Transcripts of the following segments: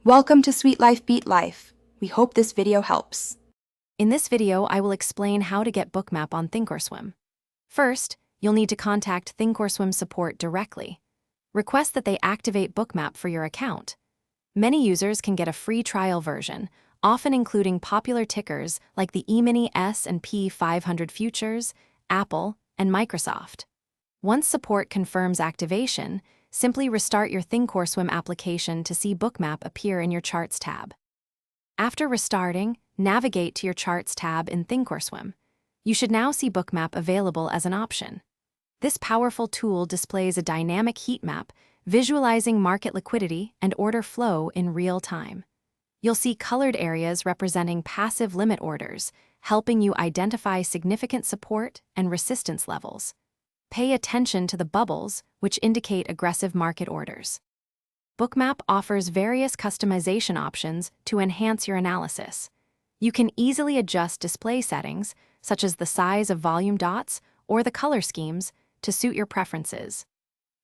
Welcome to Sweet Life Beat Life. We hope this video helps. In this video, I will explain how to get Bookmap on Thinkorswim. First, you'll need to contact Thinkorswim support directly. Request that they activate Bookmap for your account. Many users can get a free trial version, often including popular tickers like the E-mini S&P 500 futures, Apple, and Microsoft. Once support confirms activation, simply restart your Thinkorswim application to see Bookmap appear in your Charts tab. After restarting, navigate to your Charts tab in Thinkorswim. You should now see Bookmap available as an option. This powerful tool displays a dynamic heat map, visualizing market liquidity and order flow in real time. You'll see colored areas representing passive limit orders, helping you identify significant support and resistance levels. Pay attention to the bubbles, which indicate aggressive market orders. Bookmap offers various customization options to enhance your analysis. You can easily adjust display settings, such as the size of volume dots or the color schemes, to suit your preferences.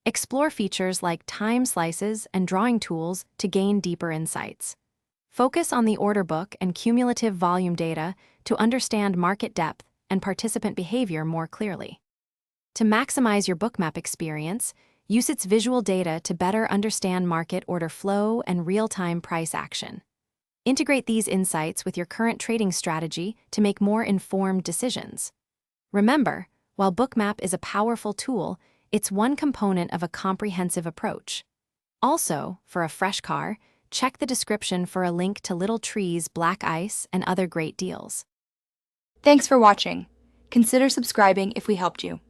Explore features like time slices and drawing tools to gain deeper insights. Focus on the order book and cumulative volume data to understand market depth and participant behavior more clearly. To maximize your Bookmap experience, use its visual data to better understand market order flow and real-time price action. Integrate these insights with your current trading strategy to make more informed decisions. Remember, while Bookmap is a powerful tool, it's one component of a comprehensive approach. Also, for a fresh car, check the description for a link to Little Tree's Black Ice and other great deals. Thanks for watching. Consider subscribing if we helped you.